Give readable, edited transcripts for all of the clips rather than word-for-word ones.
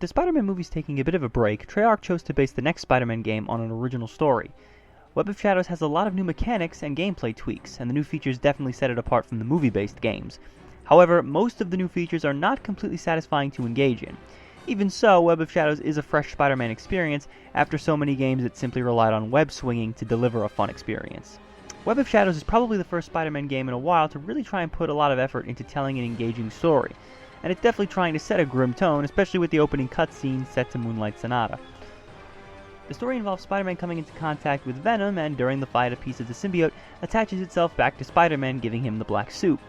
the Spider-Man movies taking a bit of a break, Treyarch chose to base the next Spider-Man game on an original story. Web of Shadows has a lot of new mechanics and gameplay tweaks, and the new features definitely set it apart from the movie-based games. However, most of the new features are not completely satisfying to engage in. Even so, Web of Shadows is a fresh Spider-Man experience after so many games that simply relied on web swinging to deliver a fun experience. Web of Shadows is probably the first Spider-Man game in a while to really try and put a lot of effort into telling an engaging story, and it's definitely trying to set a grim tone, especially with the opening cutscene set to Moonlight Sonata. The story involves Spider-Man coming into contact with Venom, and during the fight a piece of the symbiote attaches itself back to Spider-Man, giving him the black suit.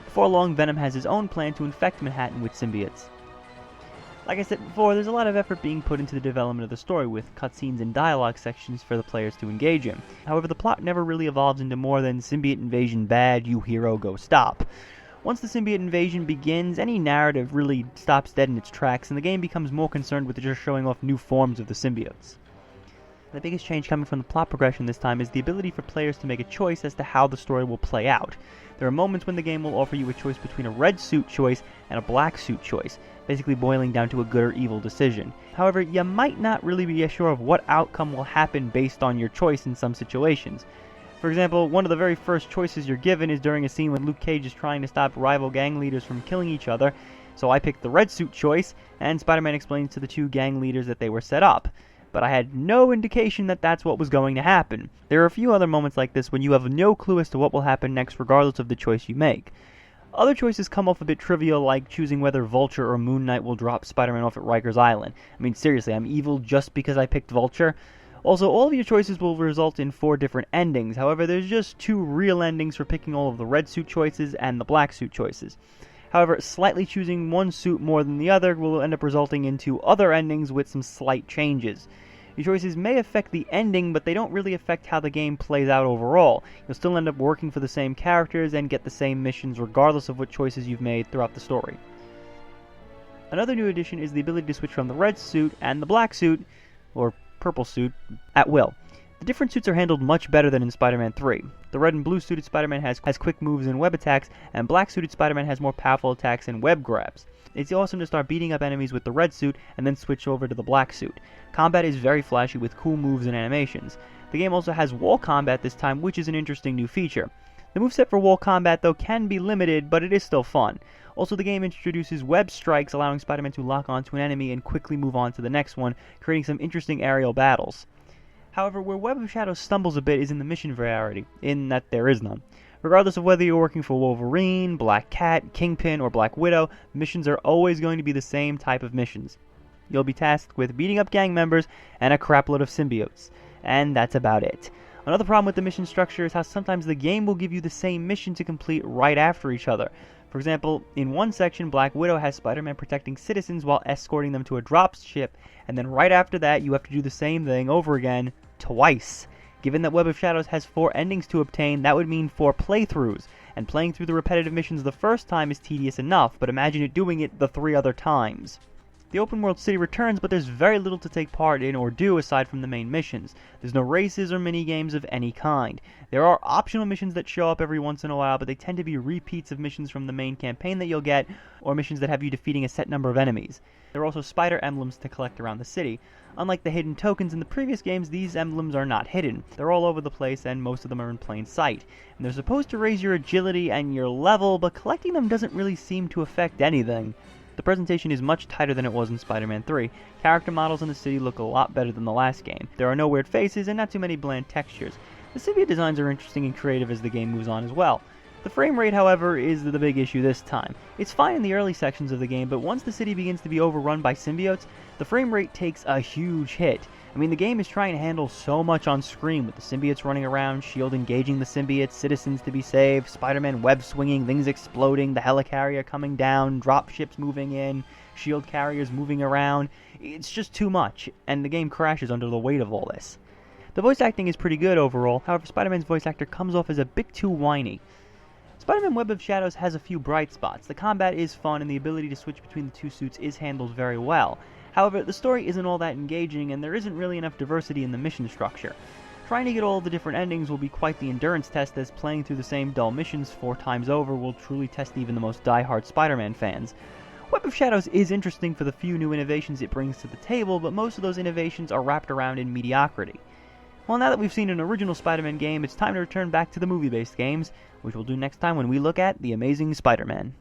Before long, Venom has his own plan to infect Manhattan with symbiotes. Like I said before, there's a lot of effort being put into the development of the story, with cutscenes and dialogue sections for the players to engage in. However, the plot never really evolves into more than symbiote invasion bad, you hero go stop. Once the symbiote invasion begins, any narrative really stops dead in its tracks, and the game becomes more concerned with just showing off new forms of the symbiotes. The biggest change coming from the plot progression this time is the ability for players to make a choice as to how the story will play out. There are moments when the game will offer you a choice between a red suit choice and a black suit choice, basically boiling down to a good or evil decision. However, you might not really be sure of what outcome will happen based on your choice in some situations. For example, one of the very first choices you're given is during a scene when Luke Cage is trying to stop rival gang leaders from killing each other, so I picked the red suit choice, and Spider-Man explains to the two gang leaders that they were set up. But I had no indication that that's what was going to happen. There are a few other moments like this when you have no clue as to what will happen next regardless of the choice you make. Other choices come off a bit trivial, like choosing whether Vulture or Moon Knight will drop Spider-Man off at Rikers Island. I mean, seriously, I'm evil just because I picked Vulture? Also, all of your choices will result in 4 different endings. However, there's just 2 real endings for picking all of the red suit choices and the black suit choices. However, slightly choosing one suit more than the other will end up resulting in 2 other endings with some slight changes. Your choices may affect the ending, but they don't really affect how the game plays out overall. You'll still end up working for the same characters and get the same missions regardless of what choices you've made throughout the story. Another new addition is the ability to switch from the red suit and the black suit, or purple suit, at will. The different suits are handled much better than in Spider-Man 3. The red and blue suited Spider-Man has quick moves and web attacks, and black suited Spider-Man has more powerful attacks and web grabs. It's awesome to start beating up enemies with the red suit and then switch over to the black suit. Combat is very flashy with cool moves and animations. The game also has wall combat this time, which is an interesting new feature. The moveset for wall combat though can be limited, but it is still fun. Also, the game introduces web strikes, allowing Spider-Man to lock onto an enemy and quickly move on to the next one, creating some interesting aerial battles. However, where Web of Shadows stumbles a bit is in the mission variety, in that there is none. Regardless of whether you're working for Wolverine, Black Cat, Kingpin, or Black Widow, missions are always going to be the same type of missions. You'll be tasked with beating up gang members and a crapload of symbiotes. And that's about it. Another problem with the mission structure is how sometimes the game will give you the same mission to complete right after each other. For example, in one section, Black Widow has Spider-Man protecting citizens while escorting them to a drop ship, and then right after that you have to do the same thing over again, twice. Given that Web of Shadows has 4 endings to obtain, that would mean 4 playthroughs, and playing through the repetitive missions the first time is tedious enough, but imagine it doing it the 3 other times. The open world city returns, but there's very little to take part in or do aside from the main missions. There's no races or mini-games of any kind. There are optional missions that show up every once in a while, but they tend to be repeats of missions from the main campaign that you'll get, or missions that have you defeating a set number of enemies. There are also spider emblems to collect around the city. Unlike the hidden tokens in the previous games, these emblems are not hidden. They're all over the place, and most of them are in plain sight. And they're supposed to raise your agility and your level, but collecting them doesn't really seem to affect anything. The presentation is much tighter than it was in Spider-Man 3. Character models in the city look a lot better than the last game. There are no weird faces and not too many bland textures. The symbiote designs are interesting and creative as the game moves on as well. The frame rate, however, is the big issue this time. It's fine in the early sections of the game, but once the city begins to be overrun by symbiotes, the frame rate takes a huge hit. I mean, the game is trying to handle so much on screen, with the symbiotes running around, S.H.I.E.L.D. engaging the symbiotes, citizens to be saved, Spider-Man web swinging, things exploding, the helicarrier coming down, drop ships moving in, S.H.I.E.L.D. carriers moving around. It's just too much, and the game crashes under the weight of all this. The voice acting is pretty good overall, however Spider-Man's voice actor comes off as a bit too whiny. Spider-Man Web of Shadows has a few bright spots. The combat is fun, and the ability to switch between the 2 suits is handled very well. However, the story isn't all that engaging, and there isn't really enough diversity in the mission structure. Trying to get all the different endings will be quite the endurance test, as playing through the same dull missions 4 times over will truly test even the most die-hard Spider-Man fans. Web of Shadows is interesting for the few new innovations it brings to the table, but most of those innovations are wrapped around in mediocrity. Well, now that we've seen an original Spider-Man game, it's time to return back to the movie-based games, which we'll do next time when we look at The Amazing Spider-Man.